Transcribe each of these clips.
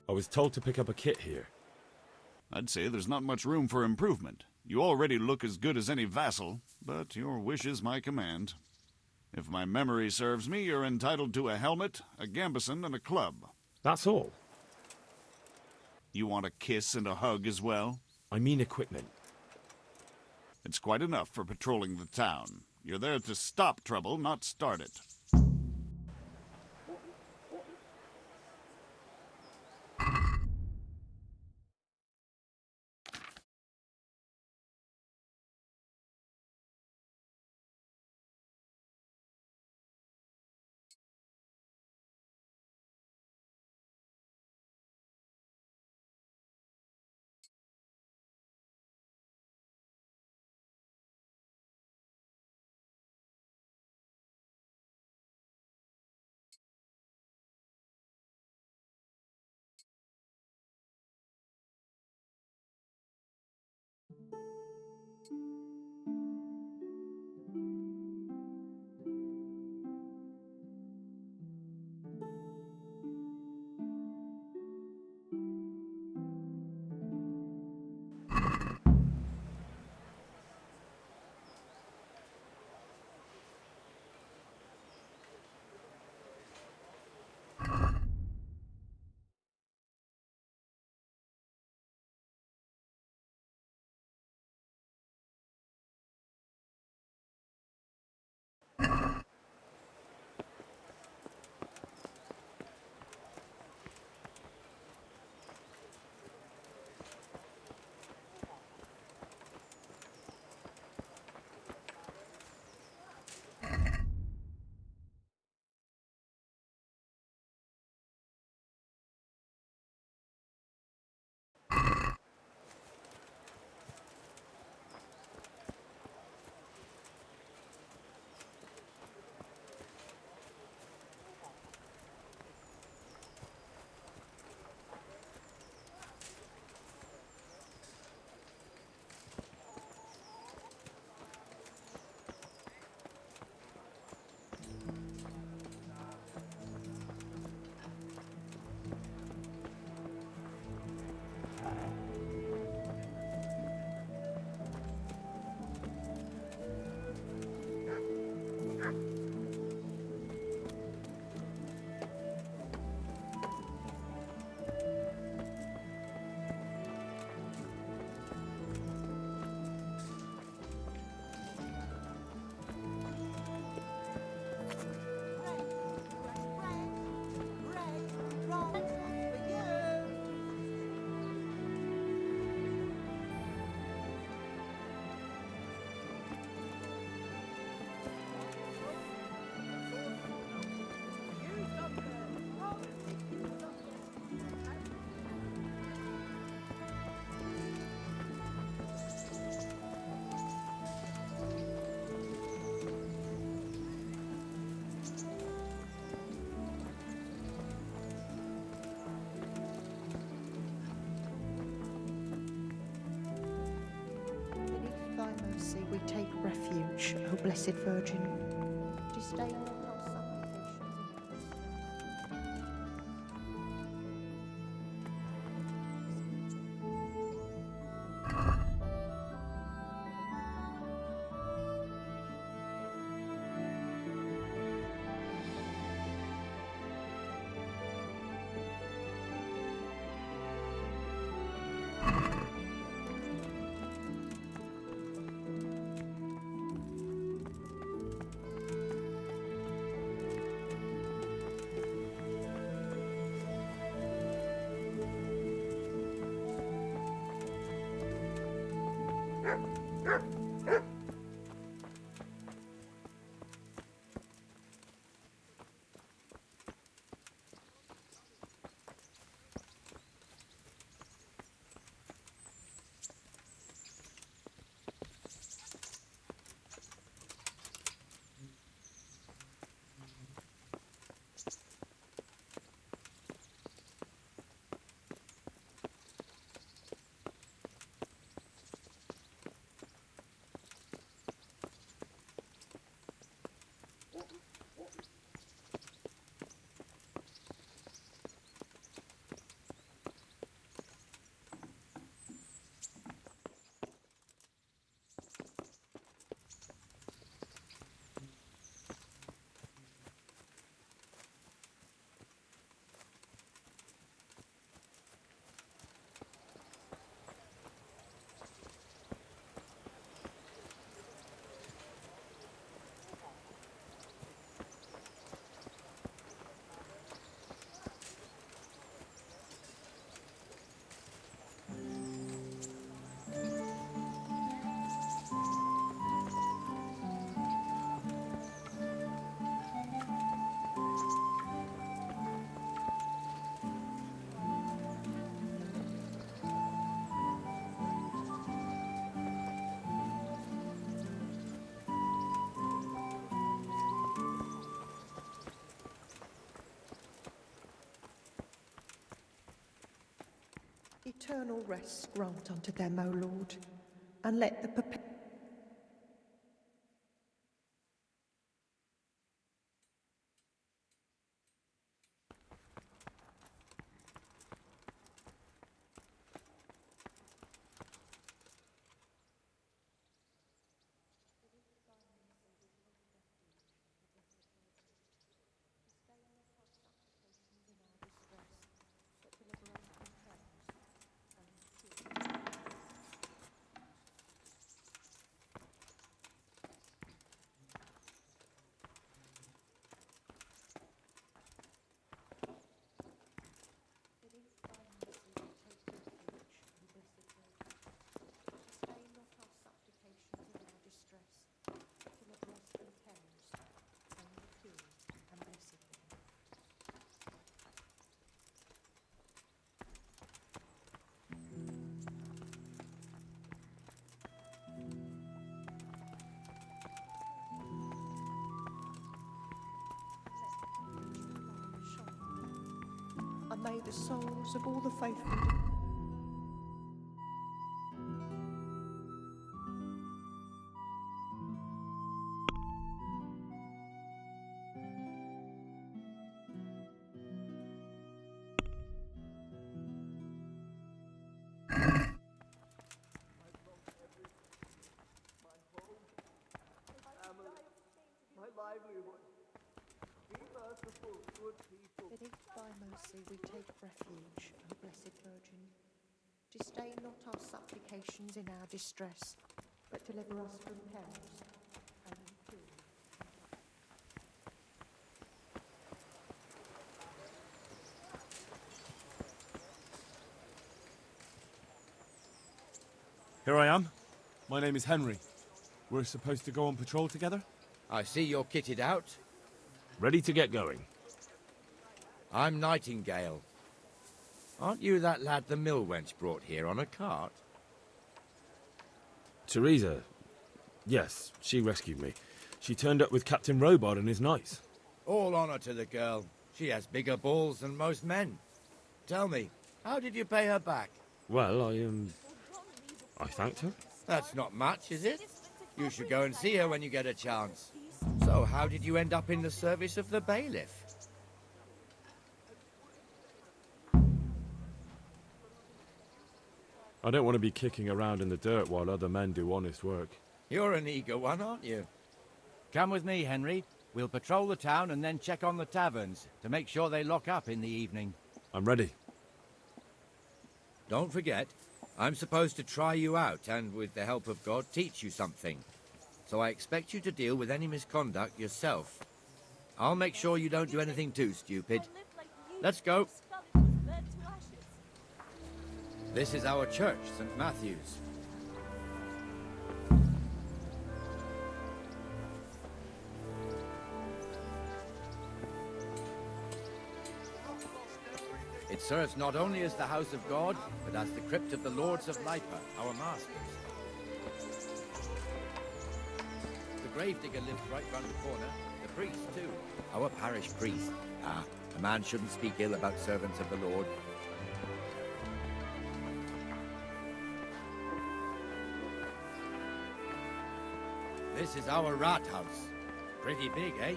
I was told to pick up a kit here. I'd say there's not much room for improvement. You already look as good as any vassal, but your wish is my command. If my memory serves me, you're entitled to a helmet, a gambeson, and a club. That's all? You want a kiss and a hug as well? I mean equipment. It's quite enough for patrolling the town. You're there to stop trouble, not start it. mercy, we take refuge, O Blessed Virgin. Disdain not our supplications in our distress. Eternal rest grant unto them, O Lord, and let the and may the souls of all the faithful Beneath thy mercy we take refuge, O Blessed Virgin. Disdain not our supplications in our distress, but deliver us from perils and cruel. Here I am. My name is Henry. We're supposed to go on patrol together? I see you're kitted out. Ready to get going. I'm Nightingale. Aren't you that lad the mill wench brought here on a cart? Teresa. Yes, she rescued me. She turned up with Captain Robard and his knights. All honor to the girl. She has bigger balls than most men. Tell me, how did you pay her back? Well, I thanked her. That's not much, is it? You should go and see her when you get a chance. So, how did you end up in the service of the bailiff? I don't want to be kicking around in the dirt while other men do honest work. You're an eager one, aren't you? Come with me, Henry. We'll patrol the town and then check on the taverns to make sure they lock up in the evening. I'm ready. Don't forget, I'm supposed to try you out and, with the help of God, teach you something. So I expect you to deal with any misconduct yourself. I'll make sure you don't do anything too stupid. Let's go. This is our church, St. Matthew's. It serves not only as the house of God, but as the crypt of the Lords of Lipa, our masters. The gravedigger lives right round the corner. The priest, too. Our parish priest. Ah, a man shouldn't speak ill about servants of the Lord. This is our rat house. Pretty big, eh?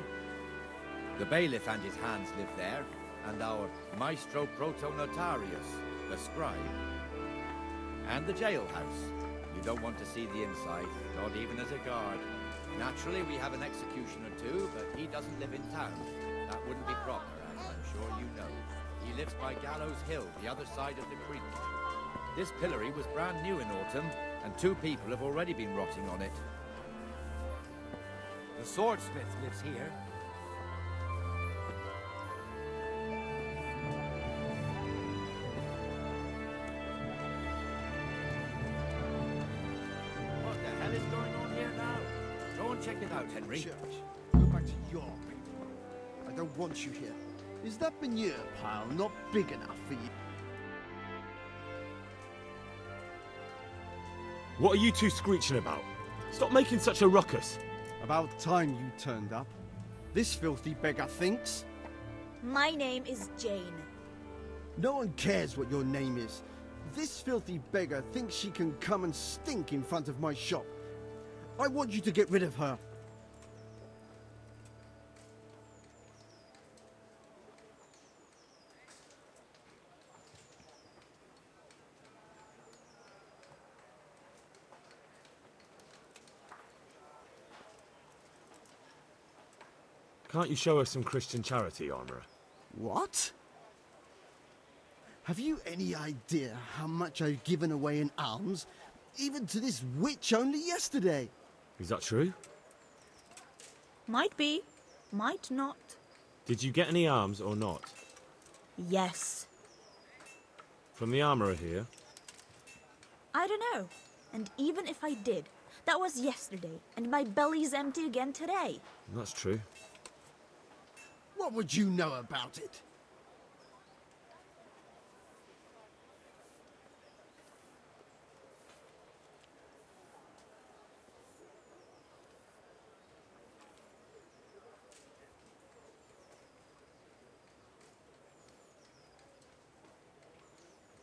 The bailiff and his hands live there, and our maestro protonotarius, the scribe. And the jailhouse. You don't want to see the inside, not even as a guard. Naturally, we have an executioner too, but he doesn't live in town. That wouldn't be proper, as I'm sure you know. He lives by Gallows Hill, the other side of the creek. This pillory was brand new in autumn, and 2 people have already been rotting on it. The swordsmith lives here. What the hell is going on here now? Go and check it out, Henry. Church, go back to your people. I don't want you here. Is that manure pile not big enough for you? What are you two screeching about? Stop making such a ruckus. About time you turned up. This filthy beggar thinks. My name is Jane. No one cares what your name is. This filthy beggar thinks she can come and stink in front of my shop. I want you to get rid of her. Can't you show us some Christian charity, Armourer? What? Have you any idea how much I've given away in alms, even to this witch only yesterday? Is that true? Might be, might not. Did you get any arms or not? Yes. From the Armourer here? I don't know. And even if I did, that was yesterday, and my belly's empty again today. That's true. What would you know about it?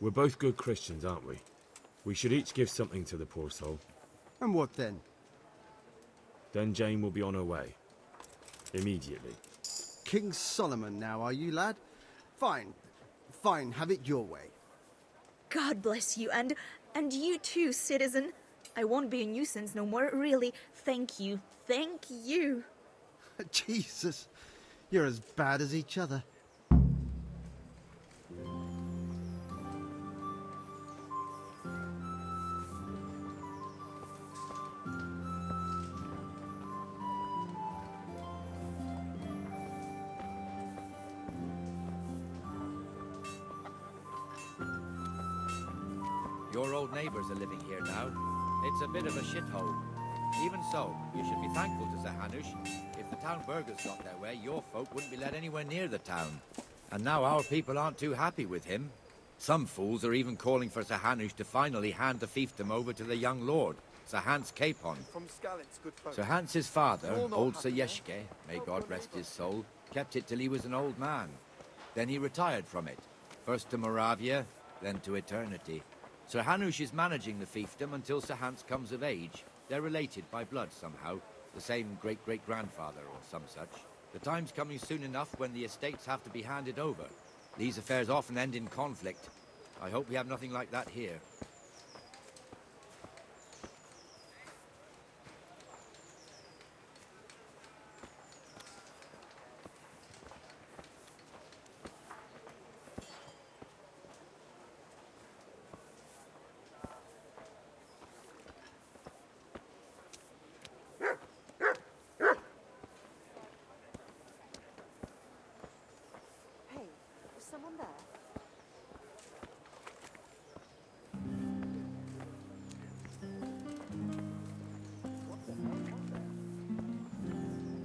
We're both good Christians, aren't we? We should each give something to the poor soul. And what then? Then Jane will be on her way. Immediately. King Solomon now, are you, lad? Fine. Fine, have it your way. God bless you, and you too, citizen. I won't be a nuisance no more, really. Thank you. Thank you. Jesus, you're as bad as each other. Your old neighbours are living here now. It's a bit of a shithole. Even so, you should be thankful to Sir Hanush. If the town burghers got their way, your folk wouldn't be let anywhere near the town. And now our people aren't too happy with him. Some fools are even calling for Sir Hanush to finally hand the fiefdom over to the young lord, Sir Hans Capon. Sir Hans's father, old Sir Yeshke, may God rest his soul, kept it till he was an old man. Then he retired from it, first to Moravia, then to eternity. Sir Hanush is managing the fiefdom until Sir Hans comes of age. They're related by blood somehow, the same great-great-grandfather or some such. The time's coming soon enough when the estates have to be handed over. These affairs often end in conflict. I hope we have nothing like that here. Hey, is someone there?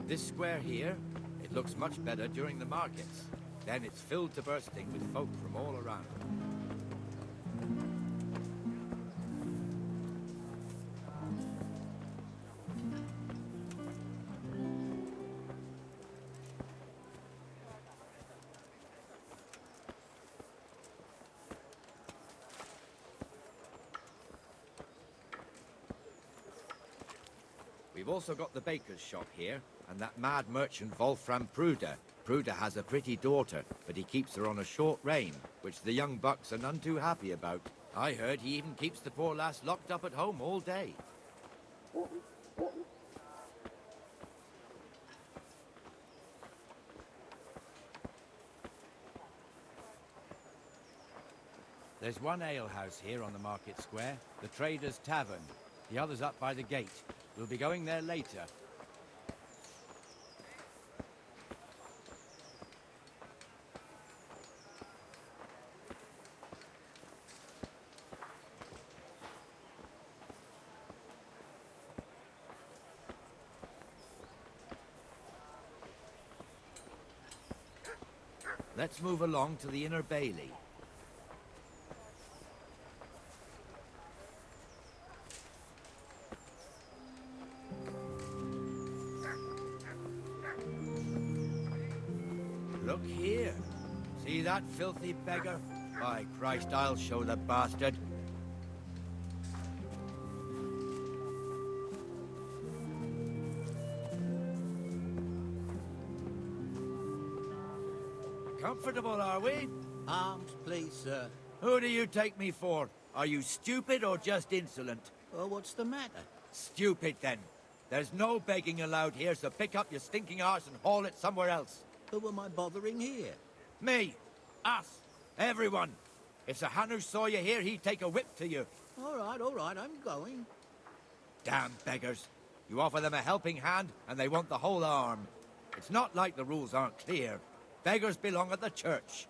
This square here, it looks much better during the markets. Then it's filled to bursting with folk from all around. We've also got the baker's shop here, and that mad merchant Wolfram Pruder. Pruder has a pretty daughter, but he keeps her on a short rein, which the young bucks are none too happy about. I heard he even keeps the poor lass locked up at home all day. There's one alehouse here on the market square, the Trader's Tavern. The other's up by the gate. We'll be going there later. Let's move along to the Inner Bailey. Look here. See that filthy beggar? By Christ, I'll show the bastard. Comfortable, are we? Arms, please, sir. Who do you take me for? Are you stupid or just insolent? Oh, what's the matter? Stupid, then. There's no begging allowed here, so pick up your stinking arse and haul it somewhere else. Who am I bothering here? Me. Us. Everyone. If Sir Hanush saw you here, he'd take a whip to you. All right, I'm going. Damn beggars. You offer them a helping hand, and they want the whole arm. It's not like the rules aren't clear. Beggars belong at the church.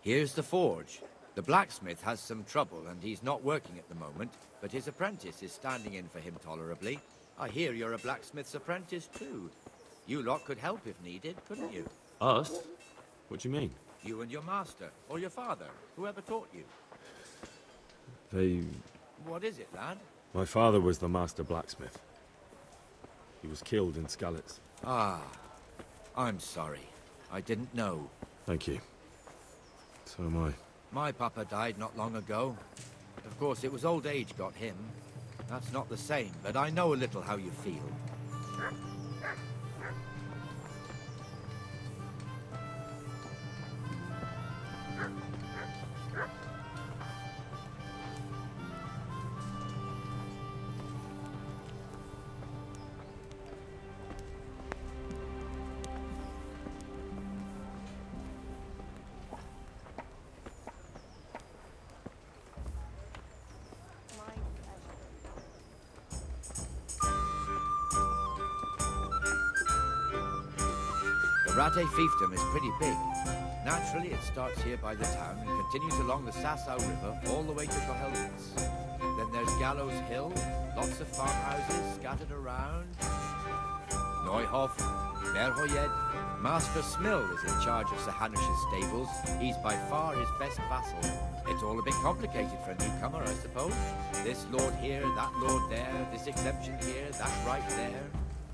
Here's the forge. The blacksmith has some trouble, and he's not working at the moment, but his apprentice is standing in for him tolerably. I hear you're a blacksmith's apprentice, too. You lot could help if needed, couldn't you? Us? What do you mean? You and your master, or your father, whoever taught you. They... What is it, lad? My father was the master blacksmith. He was killed in Skalitz. Ah, I'm sorry. I didn't know. Thank you. So am I. My papa died not long ago. Of course, it was old age got him. That's not the same, but I know a little how you feel. The Rate fiefdom is pretty big. Naturally, it starts here by the town and continues along the Sasau River all the way to Kohelnitz. Then there's Gallows Hill, lots of farmhouses scattered around. Neuhof, Merhoyed. Master Smill is in charge of Sir Hanush's stables. He's by far his best vassal. It's all a bit complicated for a newcomer, I suppose. This lord here, that lord there, this exemption here, that right there.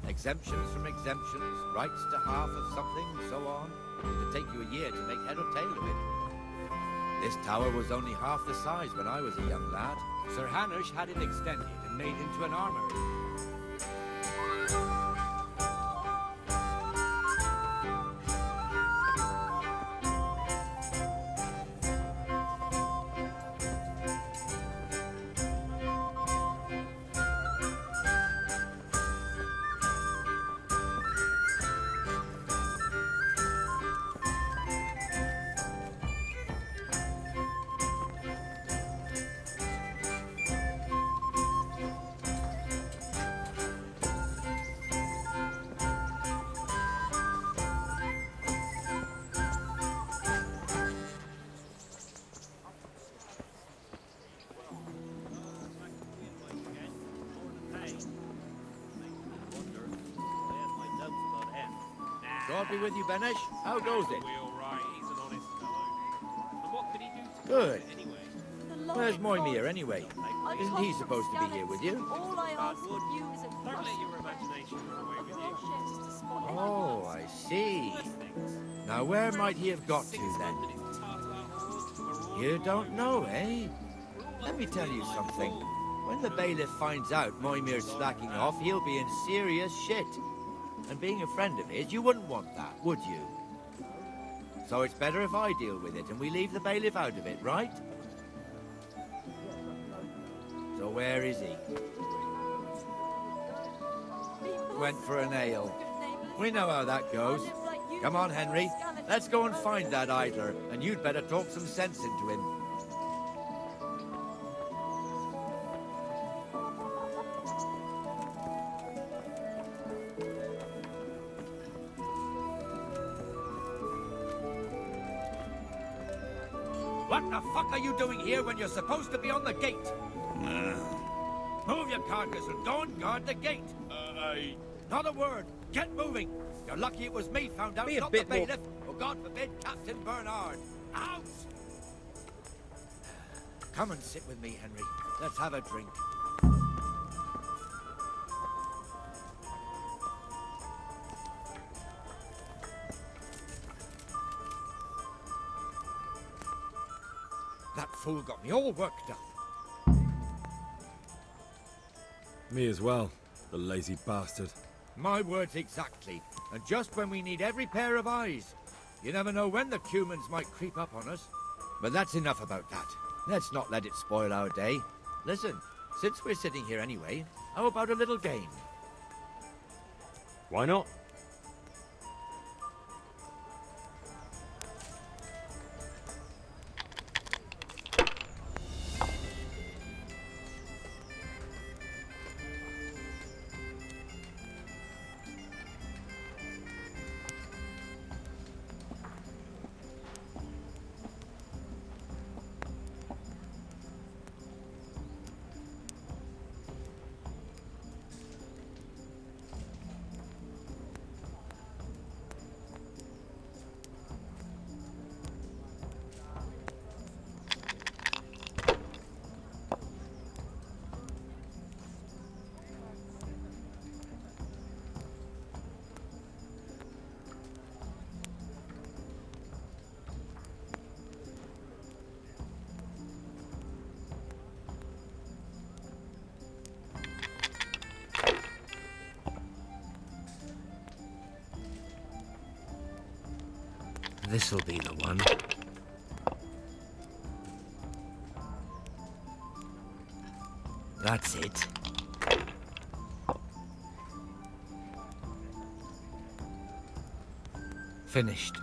Exemptions from exemptions, rights to half of something, so on. It'd take you a year to make head or tail of it. This tower was only half the size when I was a young lad. Sir Hanush had it extended and made into an armory. God be with you, Benesh. How goes it? Good. Where's Moimir, anyway? Isn't he supposed to be here with you? All I ask of you is a don't let your imagination run away with you. Oh, I see. Now, where might he have got to, then? You don't know, eh? Let me tell you something. When the bailiff finds out Moimir's slacking off, he'll be in serious shit. And being a friend of his, you wouldn't want that, would you? So it's better if I deal with it and we leave the bailiff out of it, right? So where is he? Went for an ale. We know how that goes. Come on, Henry. Let's go and find that idler, and you'd better talk some sense into him. What the fuck are you doing here when you're supposed to be on the gate? Move your carcass and go and guard the gate. Not a word. Get moving. You're lucky it was me found out, not the bailiff. Or God forbid, Captain Bernard. Out! Come and sit with me, Henry. Let's have a drink. That fool got me all worked up. Me as well, the lazy bastard. My words exactly. And just when we need every pair of eyes. You never know when the Cumans might creep up on us. But that's enough about that. Let's not let it spoil our day. Listen, since we're sitting here anyway, how about a little game? Why not? This'll be the one. That's it. Finished.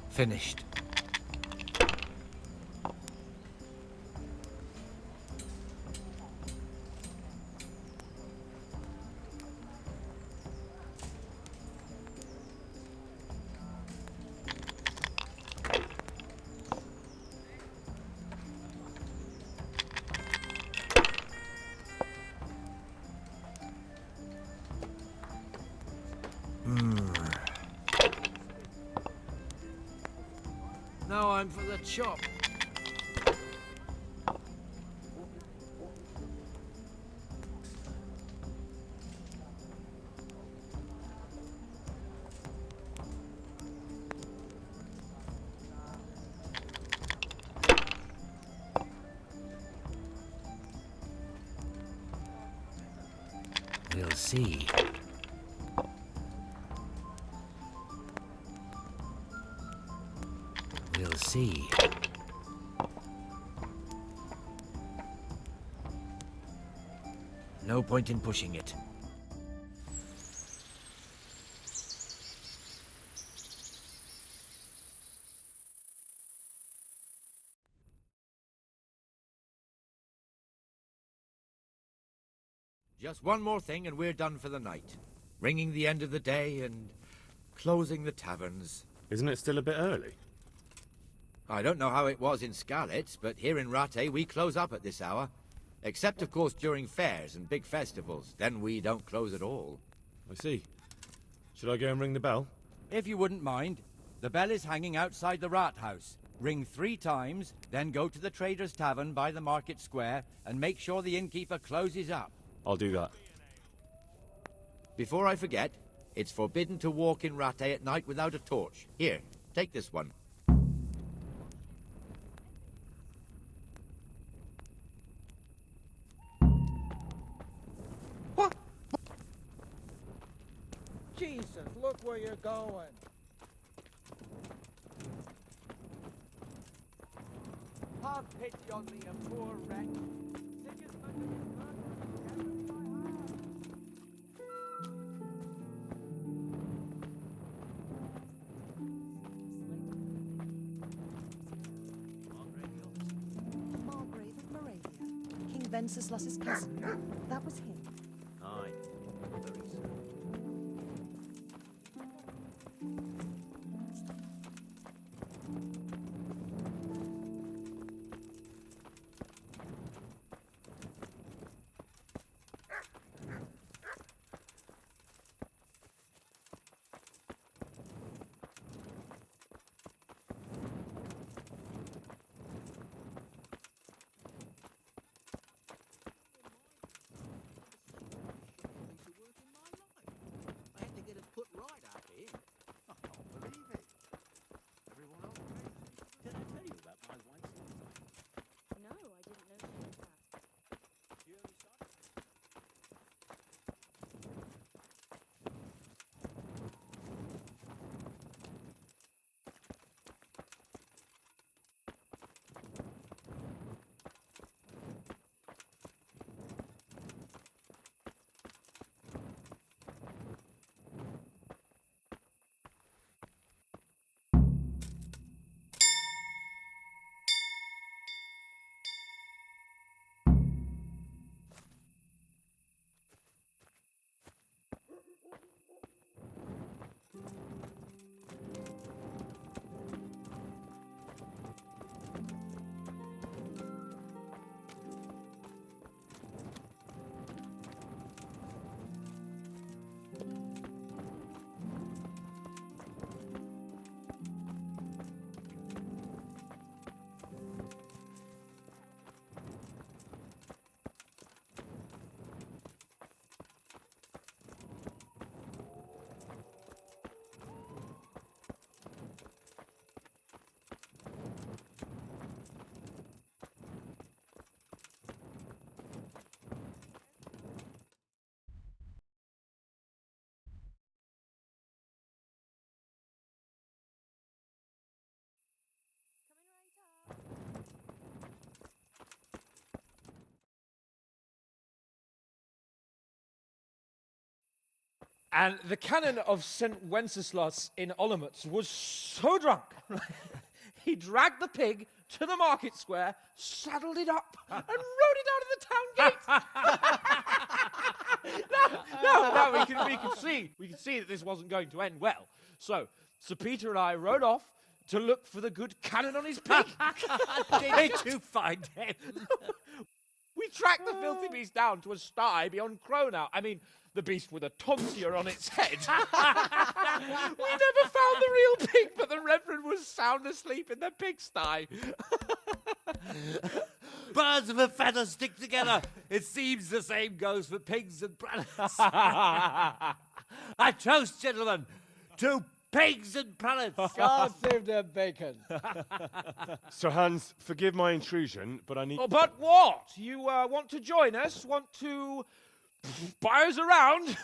Finished. time for the chop. We'll see. We'll see. No point in pushing it. Just one more thing and we're done for the night. Ringing the end of the day and closing the taverns. Isn't it still a bit early? I don't know how it was in Skalitz, but here in Rattay we close up at this hour. Except, of course, during fairs and big festivals. Then we don't close at all. I see. Should I go and ring the bell? If you wouldn't mind, the bell is hanging outside the rat house. Ring 3 times, then go to the Trader's Tavern by the market square and make sure the innkeeper closes up. I'll do that. Before I forget, it's forbidden to walk in Rattay at night without a torch. Here, take this one. Jesus, look where you're going. Have pity on me, a poor wretch. Margrave of Moravia, King Wenceslas's cousin. That was him. Aye, very so. I had to get it put right out here. I can't believe it. Everyone else did I tell you about my wife's life? No, I didn't know she did that. And the canon of St. Wenceslas in Olomouc was so drunk, he dragged the pig to the market square, saddled it up, and rode it out of the town gate. No, we could see that this wasn't going to end well. So Sir Peter and I rode off to look for the good canon on his pig. Did you find him? We tracked the filthy beast down to a sty beyond Cronau. I mean, the beast with a tonsure on its head. We never found the real pig, but the Reverend was sound asleep in the pigsty. Birds of a feather stick together. It seems the same goes for pigs and prelates. I toast, gentlemen, to pigs and prelates. God save their bacon. Sir Hans, forgive my intrusion, but I need... Oh, but what? You want to join us? Want to buy us around?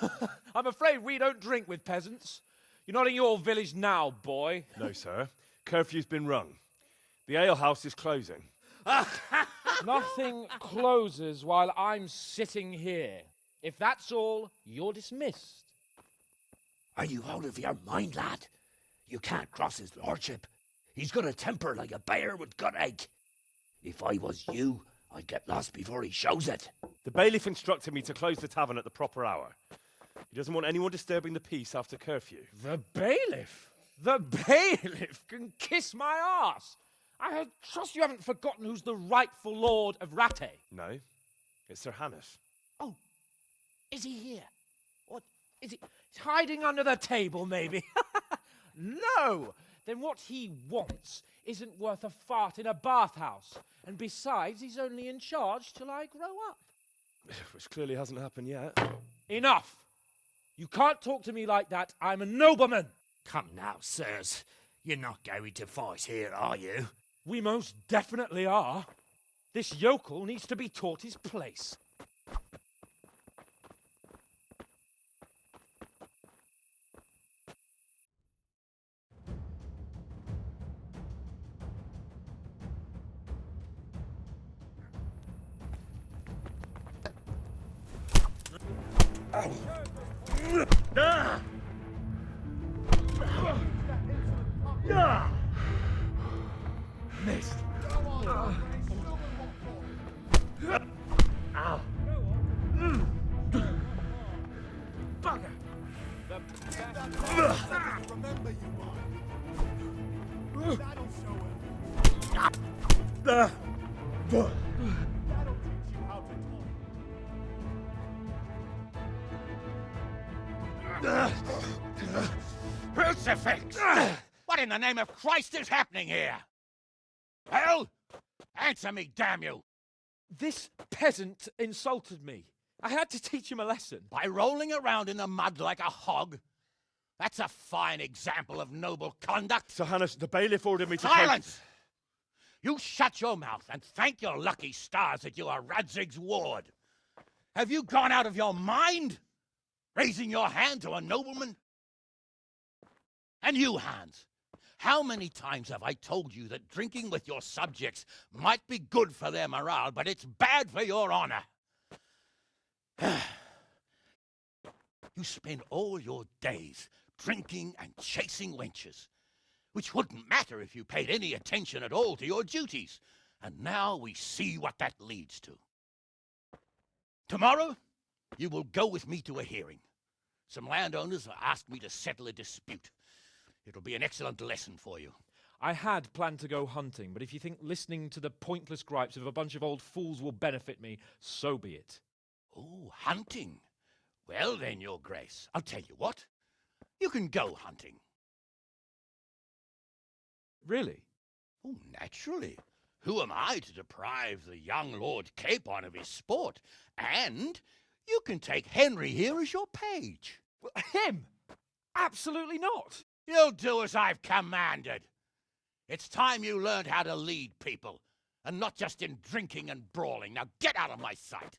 I'm afraid we don't drink with peasants. You're not in your village now, boy. No, sir. Curfew's been rung. The alehouse is closing. Nothing closes while I'm sitting here. If that's all, you're dismissed. Are you out of your mind, lad? You can't cross his lordship. He's got a temper like a bear with gut ache. If I was you, I'd get lost before he shows it. The bailiff instructed me to close the tavern at the proper hour. He doesn't want anyone disturbing the peace after curfew. The bailiff? The bailiff can kiss my arse. I trust you haven't forgotten who's the rightful lord of Rattay. No, it's Sir Hannes. Oh, is he here? What, is he hiding under the table, maybe? No! Then what he wants isn't worth a fart in a bathhouse. And besides, he's only in charge till I grow up. Which clearly hasn't happened yet. Enough! You can't talk to me like that. I'm a nobleman. Come now, sirs. You're not going to fight here, are you? We most definitely are. This yokel needs to be taught his place. Missed. Remember you, That'll show him. That'll teach you how to talk. Crucifix! What in the name of Christ is happening here? Hell? Answer me, damn you! This peasant insulted me. I had to teach him a lesson. By rolling around in the mud like a hog? That's a fine example of noble conduct. Sir Hannes, the bailiff ordered me to... Silence! You shut your mouth and thank your lucky stars that you are Radzig's ward. Have you gone out of your mind? Raising your hand to a nobleman? And you, Hans, how many times have I told you that drinking with your subjects might be good for their morale, but it's bad for your honor? You spend all your days drinking and chasing wenches, which wouldn't matter if you paid any attention at all to your duties. And now we see what that leads to. Tomorrow, you will go with me to a hearing. Some landowners have asked me to settle a dispute. It'll be an excellent lesson for you. I had planned to go hunting, but if you think listening to the pointless gripes of a bunch of old fools will benefit me, so be it. Oh, hunting. Well then, Your Grace, I'll tell you what. You can go hunting. Really? Oh, naturally. Who am I to deprive the young Lord Capon of his sport? And you can take Henry here as your page. Him? Absolutely not. You'll do as I've commanded. It's time you learned how to lead people, and not just in drinking and brawling. Now get out of my sight.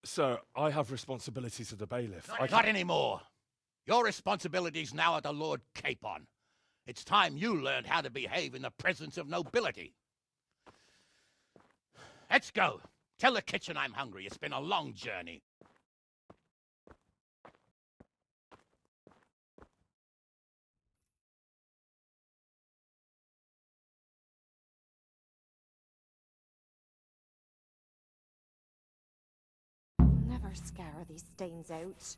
Sir, I have responsibilities to the bailiff. Not anymore. Your responsibilities now are to Lord Capon. It's time you learned how to behave in the presence of nobility. Let's go. Tell the kitchen I'm hungry. It's been a long journey. Never scour these stains out.